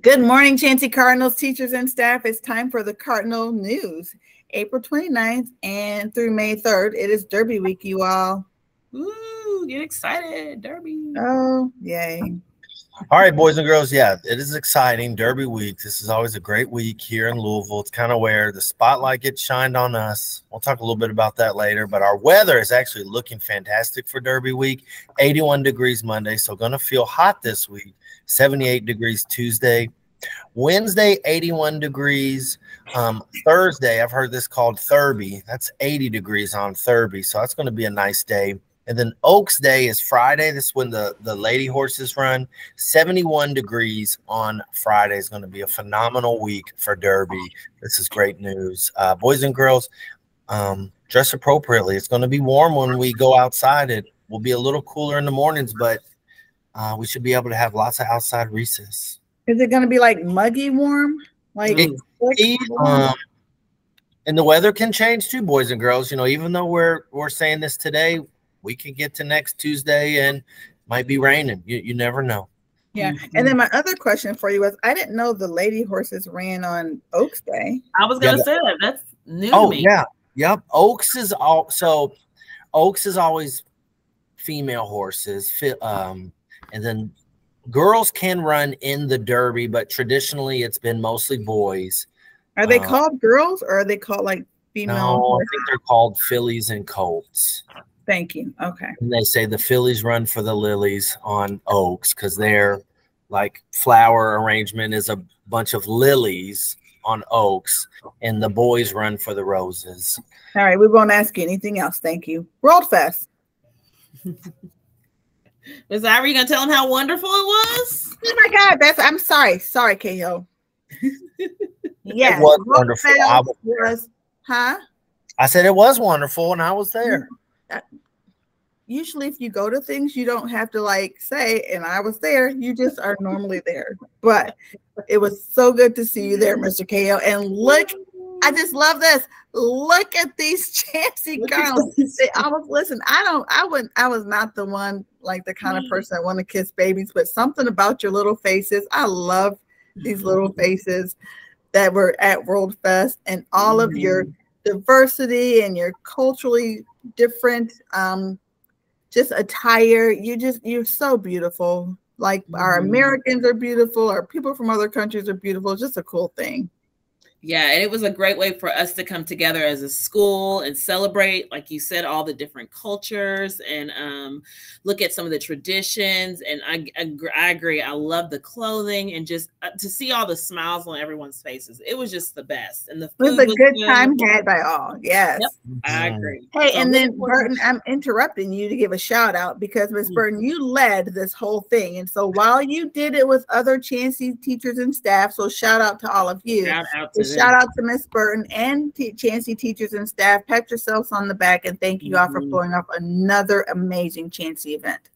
Good morning, Chancey Cardinals teachers and staff. It's time for the Cardinal News. April 29th and through May 3rd. It is Derby week, you all. Ooh, get excited, Derby. Oh, yay. All right, boys and girls. Yeah, it is exciting. Derby week. This is always a great week here in Louisville. It's kind of where the spotlight gets shined on us. We'll talk a little bit about that later, but our weather is actually looking fantastic for Derby week. 81 degrees Monday, so going to feel hot this week. 78 degrees Tuesday. Wednesday, 81 degrees. Thursday, I've heard this called Thurby. That's 80 degrees on Thurby, so that's going to be a nice day. And then Oaks Day is Friday. This is when the lady horses run. 71 degrees on Friday is going to be a phenomenal week for Derby. This is great news. Boys and girls, dress appropriately. It's going to be warm when we go outside. It will be a little cooler in the mornings, but we should be able to have lots of outside recess. Is it going to be like muggy warm? And the weather can change too, boys and girls. You know, even though we're saying this today, we can get to next Tuesday and might be raining. You never know. Yeah. And then my other question for you was, I didn't know the lady horses ran on Oaks Day. I was going to say that. That's new to me. Yeah. Yep. Oaks is always female horses. And then girls can run in the Derby, but traditionally it's been mostly boys. Are they called girls or are they called like female? No, horses? I think they're called fillies and colts. Thank you. Okay. And they say the fillies run for the lilies on Oaks because their like flower arrangement is a bunch of lilies on Oaks, and the boys run for the roses. All right, we won't ask you anything else. Thank you. World Fest. Miss Ivory, you gonna tell them how wonderful it was? Oh my God, I'm sorry, KO. Yeah, it was wonderful. I said it was wonderful, and I was there. Usually if you go to things, you don't have to like say, and I was there. You just are normally there. But it was so good to see you there, Mr. KO. And look, I just love this. Look at these Chancey girls. I was not the one, like the kind of person that want to kiss babies, but something about your little faces. I love these little faces that were at World Fest and all of your diversity and your culturally different just attire. You're so beautiful. Like our Americans are beautiful, our people from other countries are beautiful. It's just a cool thing. Yeah, and it was a great way for us to come together as a school and celebrate, like you said, all the different cultures and look at some of the traditions. And I agree. I love the clothing and just to see all the smiles on everyone's faces. It was just the best. And the food was a good time had by all. Yes. Yep, I agree. Hey, so, and then Burton, I'm interrupting you to give a shout out because Ms. Burton, you led this whole thing. And so while you did it with other Chancey teachers and staff, so shout out to all of you. Shout out to Miss Burton and Chancey teachers and staff. Pat yourselves on the back and thank you all for pulling off another amazing Chancey event.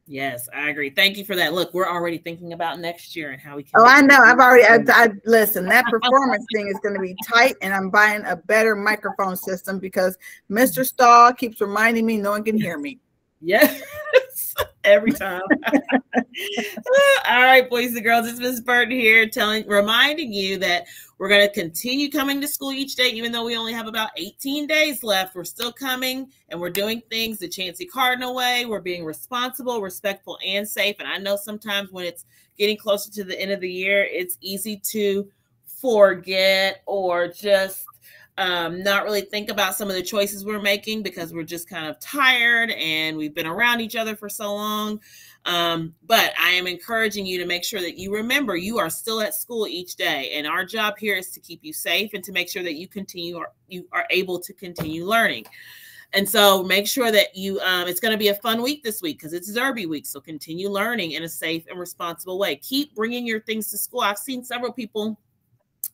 Yes, I agree. Thank you for that. Look, we're already thinking about next year and how we can. Oh, I know. I listen, that performance thing is going to be tight, and I'm buying a better microphone system because Mr. Stahl keeps reminding me no one can hear me. Yes. Every time. All right, boys and girls, it's Miss Burton here reminding you that we're going to continue coming to school each day, even though we only have about 18 days left. We're still coming and we're doing things the Chancey Cardinal way. We're being responsible, respectful, and safe. And I know sometimes when it's getting closer to the end of the year, it's easy to forget or just not really think about some of the choices we're making because we're just kind of tired and we've been around each other for so long. But I am encouraging you to make sure that you remember you are still at school each day. And our job here is to keep you safe and to make sure that you are able to continue learning. And so make sure that it's going to be a fun week this week because it's Derby week. So continue learning in a safe and responsible way. Keep bringing your things to school. I've seen several people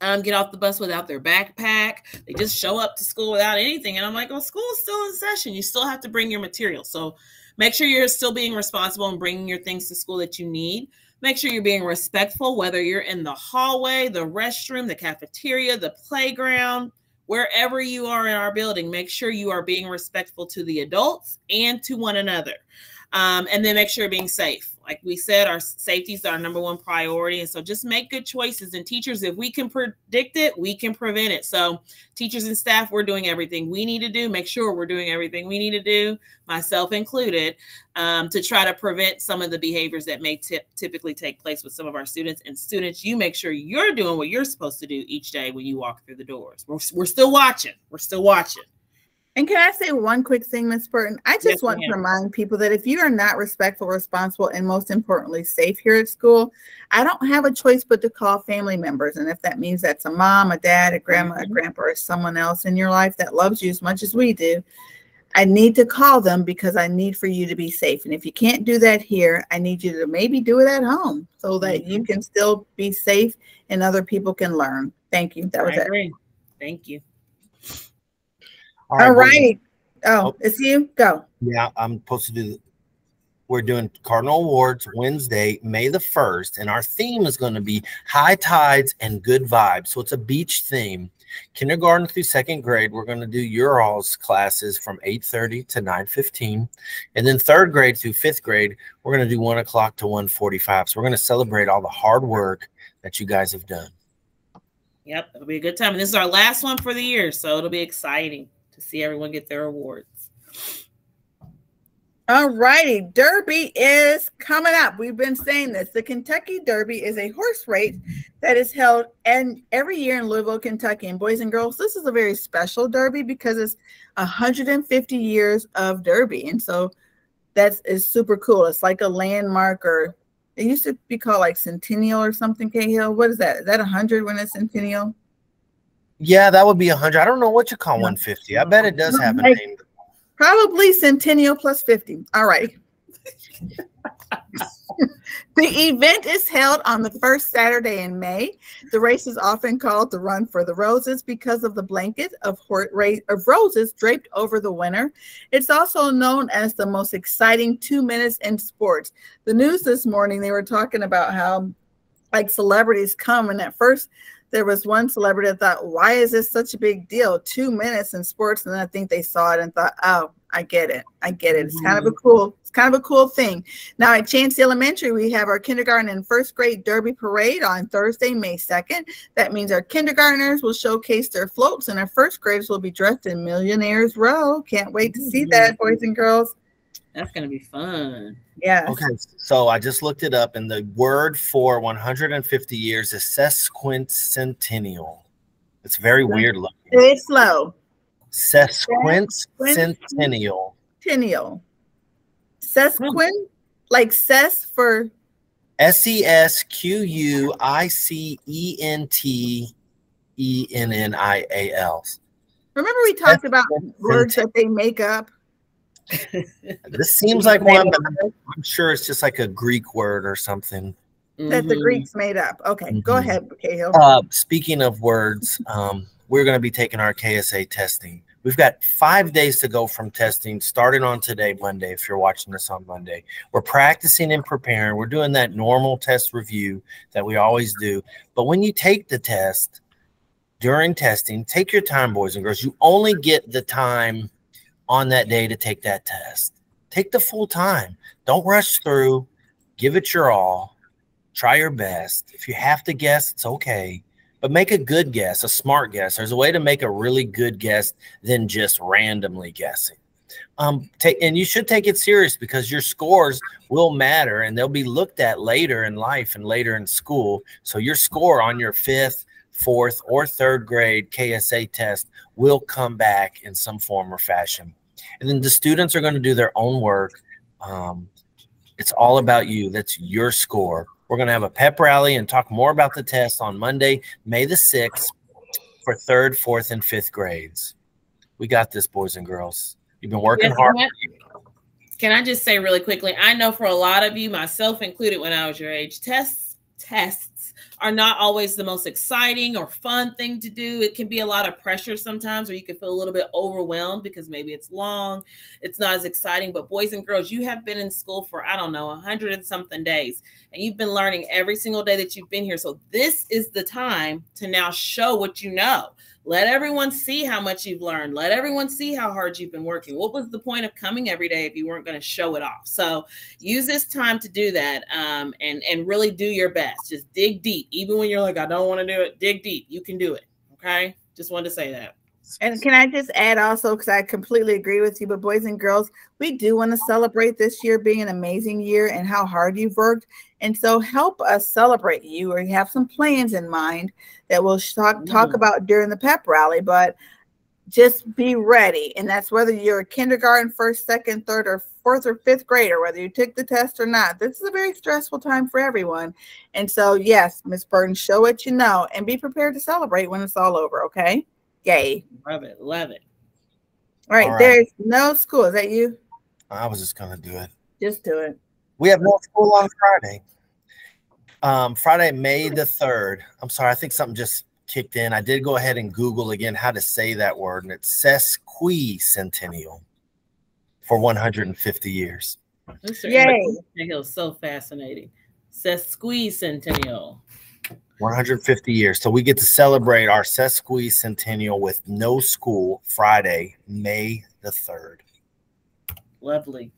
get off the bus without their backpack. They just show up to school without anything. And I'm like, well, school is still in session. You still have to bring your material. So make sure you're still being responsible and bringing your things to school that you need. Make sure you're being respectful, whether you're in the hallway, the restroom, the cafeteria, the playground, wherever you are in our building. Make sure you are being respectful to the adults and to one another. And then make sure you're being safe. Like we said, our safety is our number one priority. And so just make good choices. And teachers, if we can predict it, we can prevent it. So teachers and staff, we're doing everything we need to do. Make sure we're doing everything we need to do, myself included, to try to prevent some of the behaviors that may typically take place with some of our students. And students, you make sure you're doing what you're supposed to do each day when you walk through the doors. We're still watching. We're still watching. And can I say one quick thing, Ms. Burton? I just want to remind people that if you are not respectful, responsible, and most importantly, safe here at school, I don't have a choice but to call family members. And if that means that's a mom, a dad, a grandma, a grandpa, or someone else in your life that loves you as much as we do, I need to call them because I need for you to be safe. And if you can't do that here, I need you to maybe do it at home so that you can still be safe and other people can learn. Thank you. That was it. Agree. Thank you. All right. Oh, it's you. Go. Yeah, I'm supposed to do. We're doing Cardinal Awards Wednesday, May the 1st, and our theme is going to be high tides and good vibes. So it's a beach theme. Kindergarten through second grade, we're going to do your all's classes from 8:30 to 9:15, and then third grade through fifth grade, we're going to do 1 o'clock to 1:45. So we're going to celebrate all the hard work that you guys have done. Yep, it'll be a good time. And this is our last one for the year, so it'll be exciting to see everyone get their awards. All righty. Derby is coming up. We've been saying this. The Kentucky Derby is a horse race that is held every year in Louisville, Kentucky. And boys and girls, this is a very special Derby because it's 150 years of Derby. And so that is super cool. It's like a landmark, or it used to be called like Centennial or something, Cahill. What is that? Is that 100 when it's Centennial? Yeah, that would be 100. I don't know what you call 150. I bet it does have a name. Probably Centennial plus 50. All right. The event is held on the first Saturday in May. The race is often called the Run for the Roses because of the blanket of roses draped over the winner. It's also known as the most exciting 2 minutes in sports. The news this morning, they were talking about how like celebrities come, and at first there was one celebrity that thought, why is this such a big deal? 2 minutes in sports. And then I think they saw it and thought, oh, I get it. I get it. It's kind of a cool thing. Now at Chancey Elementary, we have our kindergarten and first grade Derby parade on Thursday, May 2nd. That means our kindergartners will showcase their floats and our first graders will be dressed in Millionaires Row. Can't wait to see that, boys and girls. That's going to be fun. Yeah. Okay. So I just looked it up, and the word for 150 years is sesquicentennial. It's very weird looking. It's slow. Sesquicentennial. Tennial. Sesquin, like ses for SESQUICENTENNIAL. Remember we talked about words that they make up? This seems like one, but I'm sure it's just like a Greek word or something that the Greeks made up. Okay, go ahead, Cahill. Speaking of words, we're going to be taking our KSA testing. We've got 5 days to go from testing, starting on today, Monday, if you're watching this on Monday. We're practicing and preparing. We're doing that normal test review that we always do. But when you take the test, during testing, take your time, boys and girls. You only get the time on that day to take that test. Take the full time. Don't rush through. Give it your all. Try your best. If you have to guess, it's okay. But make a good guess, a smart guess. There's a way to make a really good guess than just randomly guessing. And you should take it serious because your scores will matter and they'll be looked at later in life and later in school. So your score on your 5th, 4th, or 3rd grade KSA test will come back in some form or fashion. And then the students are going to do their own work. It's all about you. That's your score. We're going to have a pep rally and talk more about the test on Monday, May the 6th for 3rd, 4th, and 5th grades. We got this, boys and girls. You've been working hard. Can I just say really quickly, I know for a lot of you, myself included when I was your age, tests are not always the most exciting or fun thing to do. It can be a lot of pressure sometimes, or you can feel a little bit overwhelmed because maybe it's long, it's not as exciting. But boys and girls, you have been in school for, I don't know, 100 and something days, and you've been learning every single day that you've been here. So this is the time to now show what you know. Let everyone see how much you've learned. Let everyone see how hard you've been working. What was the point of coming every day if you weren't going to show it off? So use this time to do that, and really do your best. Just dig deep. Even when you're like, I don't want to do it, dig deep. You can do it. Okay? Just wanted to say that. And can I just add also, because I completely agree with you, but boys and girls, we do want to celebrate this year being an amazing year and how hard you've worked. And so help us celebrate you, or you have some plans in mind that we'll talk about during the pep rally, but just be ready. And that's whether you're kindergarten, first, second, third, or fourth or fifth grader, whether you took the test or not. This is a very stressful time for everyone. And so, yes, Miss Burton, show what you know and be prepared to celebrate when it's all over, okay? Yay. Love it. Love it. All right. There's no school. Is that you? I was just going to do it. Just do it. We have no school on Friday. Friday, May the 3rd. I'm sorry. I think something just kicked in. I did go ahead and Google again how to say that word, and it's sesquicentennial for 150 years. Yay. It was so fascinating. Sesquicentennial. 150 years. So we get to celebrate our sesquicentennial with no school Friday, May the 3rd. Lovely.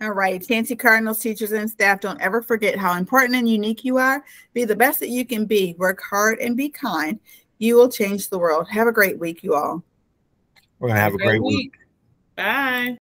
All right. Fancy Cardinals teachers and staff, don't ever forget how important and unique you are. Be the best that you can be. Work hard and be kind. You will change the world. Have a great week, you all. We're going to have a great week. Bye.